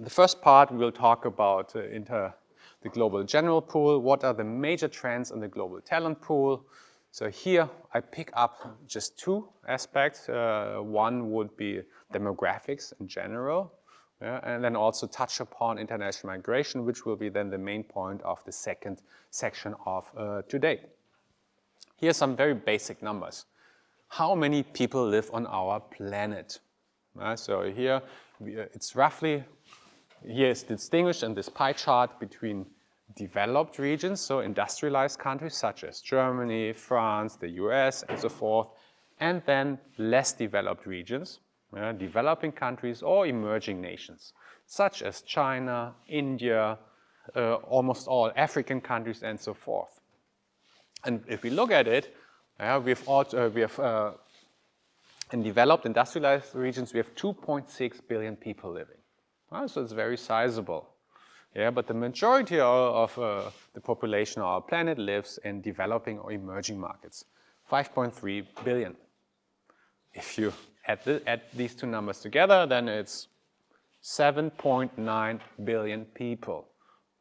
the first part, we'll talk about the global general pool. What are the major trends in the global talent pool? So here I pick up just two aspects. One would be demographics in general, and then also touch upon international migration, which will be then the main point of the second section of today. Here are some very basic numbers. How many people live on our planet? So here it's roughly, here is distinguished in this pie chart between developed regions, so industrialized countries such as Germany, France, the US, and so forth, and then less developed regions, developing countries or emerging nations, such as China, India, almost all African countries, and so forth. And if we look at it, in developed industrialized regions, we have 2.6 billion people living. So it's very sizable. Yeah, but the majority of the population of our planet lives in developing or emerging markets, 5.3 billion. If you add these two numbers together, then it's 7.9 billion people.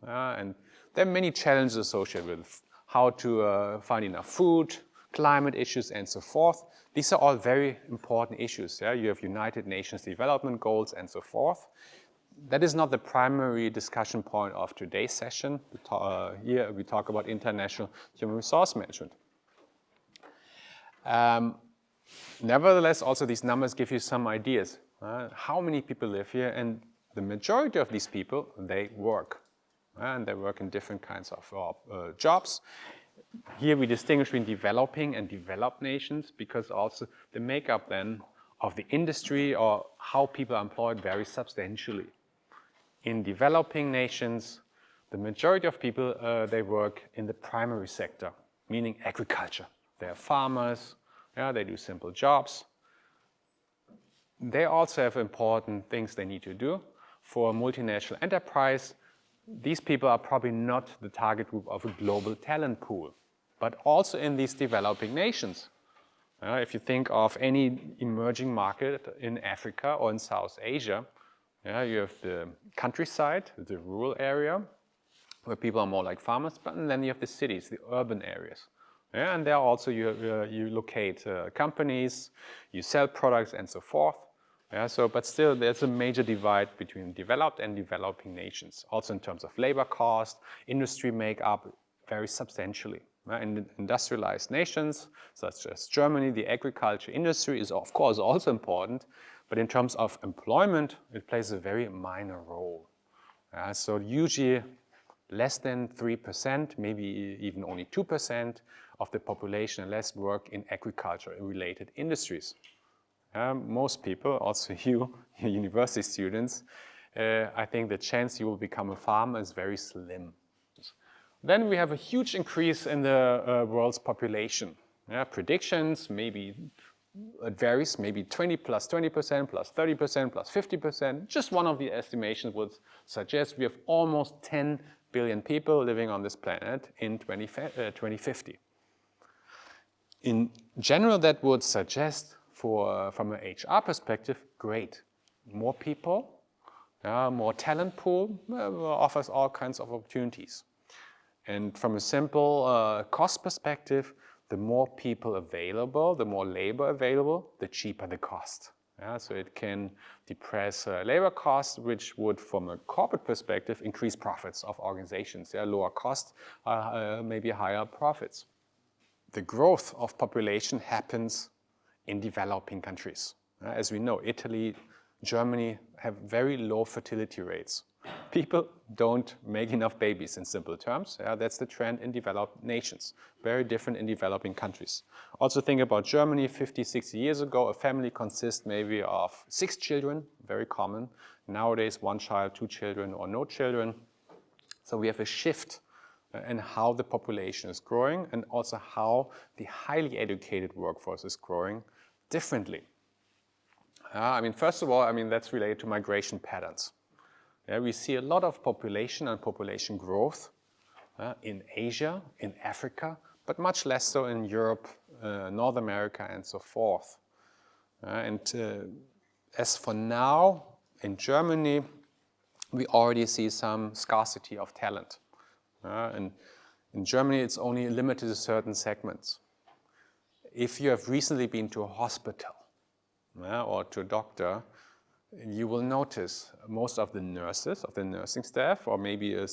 And there are many challenges associated with how to find enough food, climate issues, and so forth. These are all very important issues. Yeah? You have United Nations Development Goals and so forth. That is not the primary discussion point of today's session. Here we talk about international human resource management. Nevertheless, also these numbers give you some ideas. How many people live here? And the majority of these people, they work. And they work in different kinds of jobs. Here we distinguish between developing and developed nations because also the makeup then of the industry or how people are employed varies substantially. In developing nations, the majority of people, they work in the primary sector, meaning agriculture. They are farmers, they do simple jobs. They also have important things they need to do. For a multinational enterprise, these people are probably not the target group of a global talent pool, but also in these developing nations. If you think of any emerging market in Africa or in South Asia, you have the countryside, the rural area, where people are more like farmers, but then you have the cities, the urban areas. And there also you locate companies, you sell products and so forth. But still there's a major divide between developed and developing nations. Also in terms of labor cost, industry makeup varies substantially. In industrialized nations, such as Germany, the agriculture industry is of course also important, but in terms of employment, it plays a very minor role. So usually less than 3%, maybe even only 2% of the population less work in agriculture-related industries. Most people, also you university students, I think the chance you will become a farmer is very slim. Then we have a huge increase in the world's population. Predictions, maybe it varies, maybe 20 plus 20%, plus 30%, plus 50%. Just one of the estimations would suggest we have almost 10 billion people living on this planet in 2050. In general, that would suggest, from an HR perspective, great. More people, more talent pool, offers all kinds of opportunities. And from a simple cost perspective, the more people available, the more labor available, the cheaper the cost. So it can depress labor costs, which would, from a corporate perspective, increase profits of organizations. Lower cost, maybe higher profits. The growth of population happens in developing countries. As we know, Italy, Germany have very low fertility rates. People don't make enough babies in simple terms. That's the trend in developed nations. Very different in developing countries. Also think about Germany 50, 60 years ago. A family consists maybe of 6 children, very common. Nowadays 1 child, 2 children or no children. So we have a shift in how the population is growing and also how the highly educated workforce is growing differently. First of all, that's related to migration patterns. We see a lot of population and population growth in Asia, in Africa, but much less so in Europe, North America, and so forth. As for now, in Germany, we already see some scarcity of talent. And in Germany, it's only limited to certain segments. If you have recently been to a hospital or to a doctor, you will notice most of the nurses, of the nursing staff, or maybe a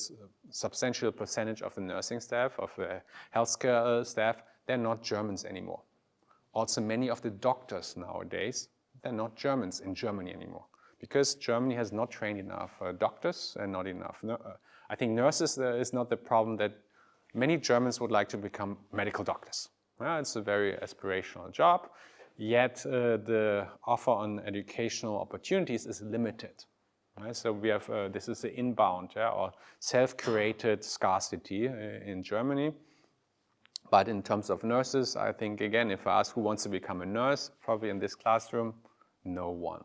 substantial percentage of the nursing staff, of the healthcare staff, they're not Germans anymore. Also, many of the doctors nowadays, they're not Germans in Germany anymore, because Germany has not trained enough doctors and not enough. I think nurses is not the problem, that many Germans would like to become medical doctors. It's a very aspirational job, yet the offer on educational opportunities is limited. So we have, this is the inbound or self-created scarcity in Germany. But in terms of nurses, I think, again, if I ask who wants to become a nurse, probably in this classroom, no one.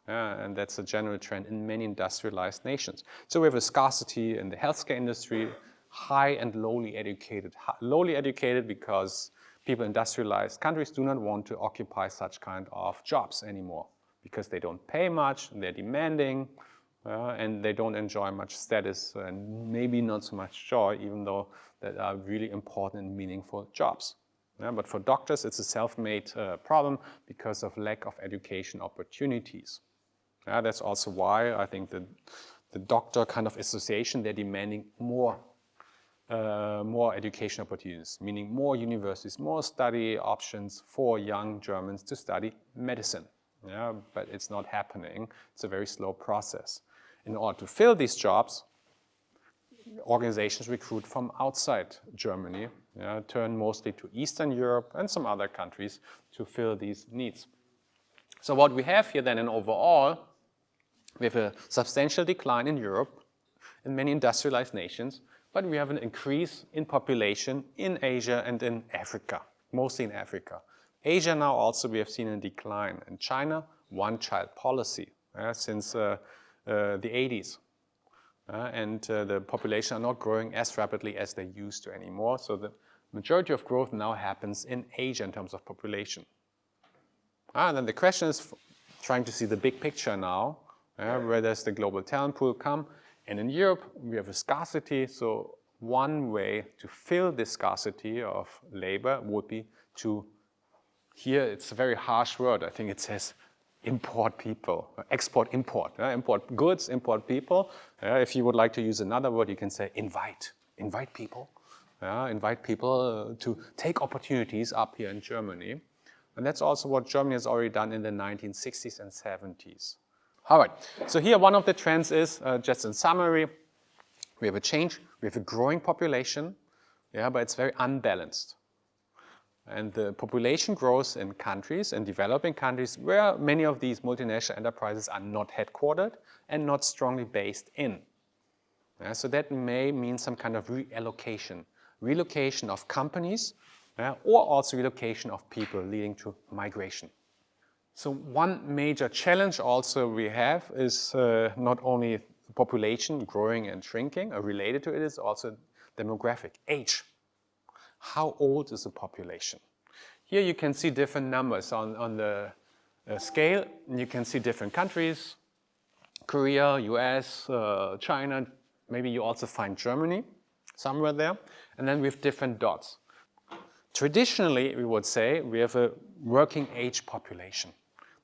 And that's a general trend in many industrialized nations. So we have a scarcity in the healthcare industry, high and lowly educated. Lowly educated because people in industrialized countries do not want to occupy such kind of jobs anymore, because they don't pay much, they're demanding, and they don't enjoy much status and maybe not so much joy, even though that are really important and meaningful jobs. But for doctors, it's a self-made problem because of lack of education opportunities. That's also why I think the doctor kind of association, they're demanding more education opportunities, meaning more universities, more study options for young Germans to study medicine. But it's not happening. It's a very slow process. In order to fill these jobs, organizations recruit from outside Germany, turn mostly to Eastern Europe and some other countries to fill these needs. So what we have here then, in overall, we have a substantial decline in Europe, in many industrialized nations, but we have an increase in population in Asia and in Africa, mostly in Africa. Asia now also we have seen a decline. In China, one-child policy since the 80s. And the population are not growing as rapidly as they used to anymore. So the majority of growth now happens in Asia in terms of population. And then the question is trying to see the big picture now. Where does the global talent pool come? And in Europe, we have a scarcity. So one way to fill this scarcity of labor would be to, here it's a very harsh word. I think it says import people, export, import. Import goods, import people. If you would like to use another word, you can say invite people. Invite people to take opportunities up here in Germany. And that's also what Germany has already done in the 1960s and 70s. All right, so here one of the trends is, just in summary, we have a change, we have a growing population, but it's very unbalanced. And the population grows in countries, in developing countries, where many of these multinational enterprises are not headquartered and not strongly based in. So that may mean some kind of relocation of companies, or also relocation of people, leading to migration. So one major challenge also we have is not only the population growing and shrinking, related to it is also demographic, age. How old is the population? Here you can see different numbers on the scale. You can see different countries, Korea, US, China, maybe you also find Germany somewhere there, and then we have different dots. Traditionally, we would say we have a working age population.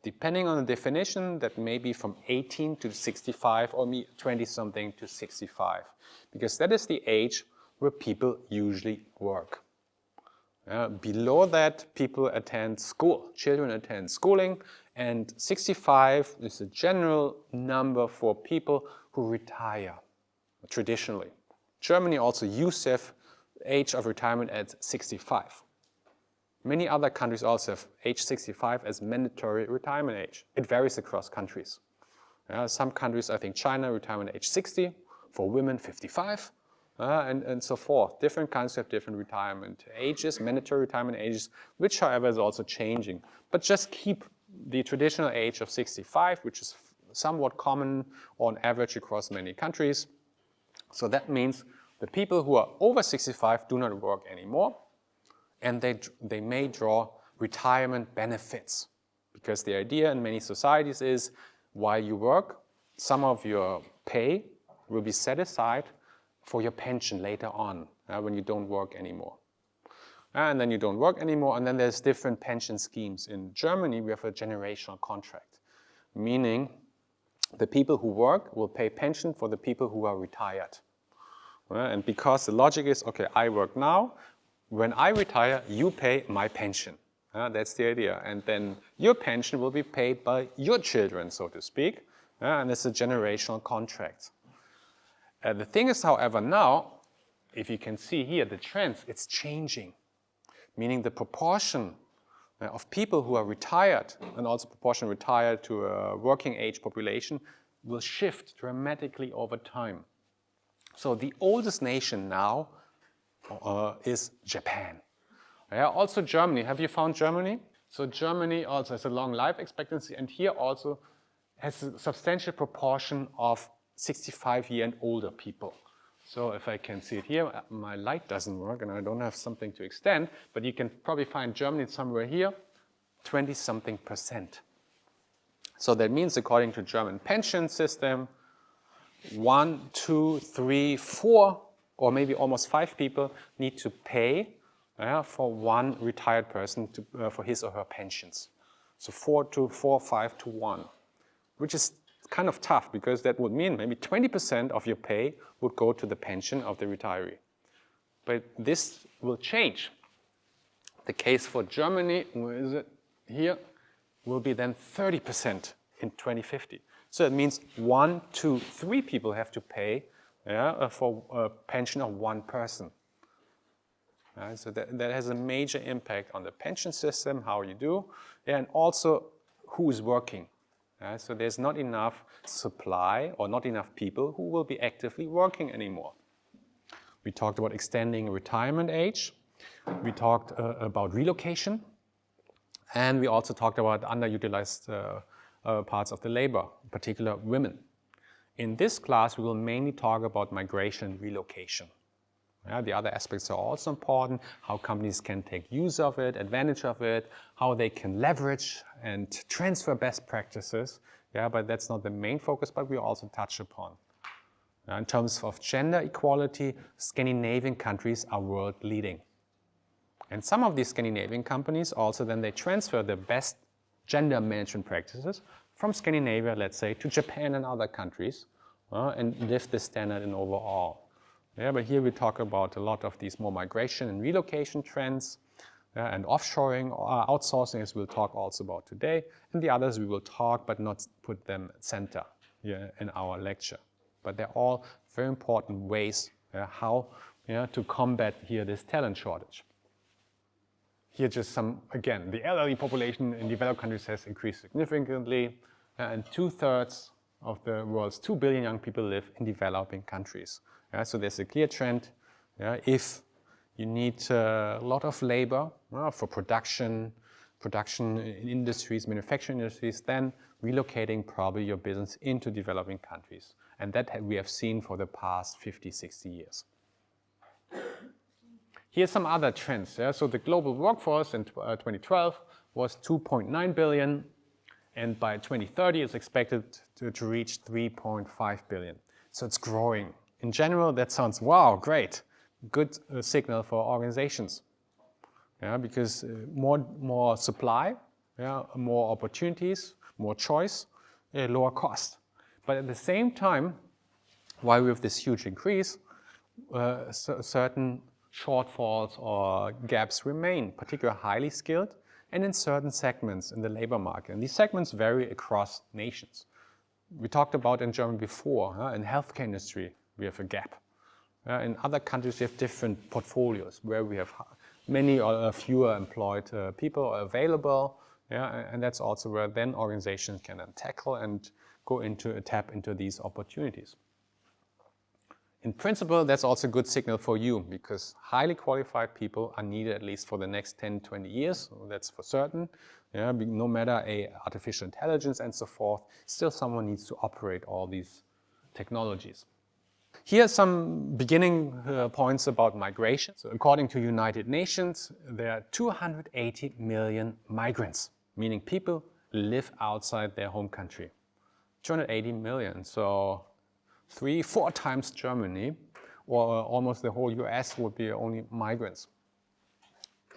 Depending on the definition, that may be from 18 to 65 or 20-something to 65, because that is the age where people usually work. Below that, people attend school, children attend schooling, and 65 is a general number for people who retire, traditionally. Germany also used to have age of retirement at 65. Many other countries also have age 65 as mandatory retirement age. It varies across countries. Some countries, I think China, retirement age 60, for women 55, and so forth. Different countries have different retirement ages, mandatory retirement ages, which however is also changing. But just keep the traditional age of 65, which is somewhat common on average across many countries. So that means the people who are over 65 do not work anymore, and they may draw retirement benefits, because the idea in many societies is while you work, some of your pay will be set aside for your pension later on, when you don't work anymore. And then you don't work anymore, and then there's different pension schemes. In Germany, we have a generational contract, meaning the people who work will pay pension for the people who are retired. And because the logic is, okay, I work now, when I retire, you pay my pension. That's the idea. And then your pension will be paid by your children, so to speak. And it's a generational contract. The thing is, however, now, if you can see here, the trends, it's changing. Meaning the proportion of people who are retired and also proportion retired to a working age population will shift dramatically over time. So the oldest nation now is Japan. Also Germany. Have you found Germany? So Germany also has a long life expectancy, and here also has a substantial proportion of 65-year and older people. So if I can see it here, my light doesn't work and I don't have something to extend, but you can probably find Germany somewhere here, 20-something%. So that means, according to German pension system, 1, 2, 3, 4, or maybe almost 5 people need to pay for one retired person for his or her pensions. So 5 to 1, which is kind of tough, because that would mean maybe 20% of your pay would go to the pension of the retiree. But this will change. The case for Germany, where is it? Here, will be then 30% in 2050. So it means 1, 2, 3 people have to pay for a pension of one person. So that has a major impact on the pension system, how you do, and also who is working. So there's not enough supply or not enough people who will be actively working anymore. We talked about extending retirement age. We talked about relocation. And we also talked about underutilized parts of the labor, in particular women. In this class, we will mainly talk about migration and relocation. The other aspects are also important, how companies can take use of it, advantage of it, how they can leverage and transfer best practices. But that's not the main focus, but we also touch upon. In terms of gender equality, Scandinavian countries are world leading. And some of these Scandinavian companies also then they transfer the best gender management practices from Scandinavia, let's say, to Japan and other countries and lift the standard in overall. But here we talk about a lot of these more migration and relocation trends and offshoring, outsourcing, as we'll talk also about today. And the others we will talk, but not put them at center here in our lecture. But they're all very important ways how to combat here this talent shortage. Here just some, again, the elderly population in developed countries has increased significantly, and 2/3 of the world's 2 billion young people live in developing countries. So there's a clear trend. If you need a lot of labor for production in industries, manufacturing industries, then relocating probably your business into developing countries. And that we have seen for the past 50, 60 years. Here's some other trends. So the global workforce in 2012 was 2.9 billion, and by 2030 it's expected to reach 3.5 billion. So it's growing. In general, that sounds, wow, great. Good signal for organizations. Because more supply, more opportunities, more choice, lower cost. But at the same time, while we have this huge increase, certain shortfalls or gaps remain, particularly highly skilled and in certain segments in the labor market. And these segments vary across nations. We talked about in Germany before, in healthcare industry, we have a gap. In other countries, we have different portfolios where we have many or fewer employed people available. And that's also where then organizations can then tackle and go into tap into these opportunities. In principle, that's also a good signal for you, because highly qualified people are needed at least for the next 10, 20 years. That's for certain. No matter artificial intelligence and so forth, still someone needs to operate all these technologies. Here are some beginning points about migration. So according to United Nations, there are 280 million migrants, meaning people live outside their home country. 280 million, so 3-4 times Germany, or almost the whole US would be only migrants.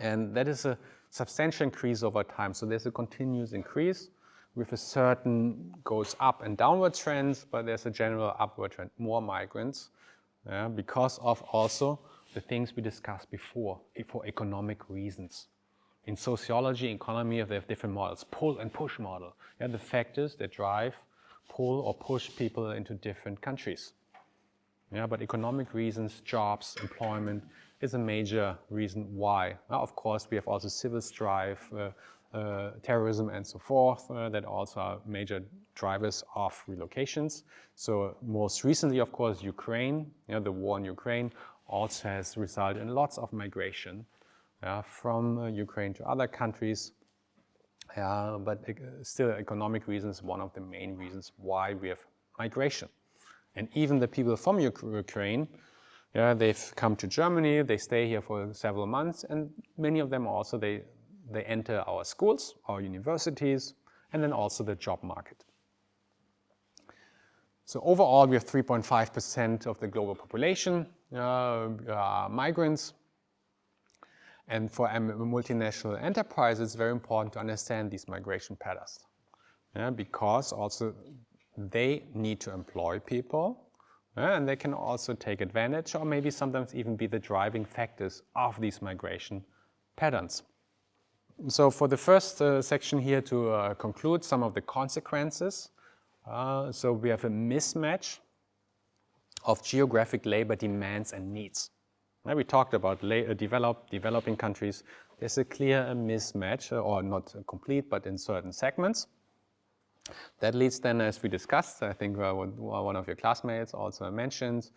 And that is a substantial increase over time. So there's a continuous increase with a certain goes up and downward trends, but there's a general upward trend, more migrants, because of also the things we discussed before, for economic reasons. In sociology, economy, they have different models, pull and push model. The factors that drive, pull or push people into different countries. But economic reasons, jobs, employment is a major reason why. Now, of course, we have also civil strife, terrorism and so forth, that also are major drivers of relocations. So most recently, of course, Ukraine, the war in Ukraine also has resulted in lots of migration from Ukraine to other countries. But still, economic reasons is one of the main reasons why we have migration. And even the people from Ukraine, they've come to Germany, they stay here for several months, and many of them also, they enter our schools, our universities, and then also the job market. So overall, we have 3.5% of the global population migrants. And for multinational enterprises, it's very important to understand these migration patterns, because also they need to employ people, and they can also take advantage or maybe sometimes even be the driving factors of these migration patterns. So for the first section here to conclude some of the consequences, so we have a mismatch of geographic labor demands and needs. We talked about developing countries. There's a clear mismatch, or not complete, but in certain segments. That leads then, as we discussed, I think one of your classmates also mentioned,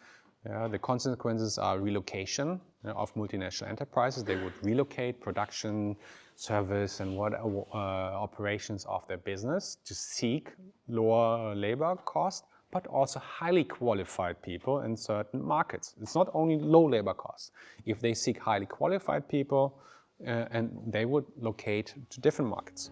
the consequences are relocation of multinational enterprises. They would relocate production, service, and operations of their business to seek lower labor cost, but also highly qualified people in certain markets. It's not only low labor costs. If they seek highly qualified people, and they would locate to different markets.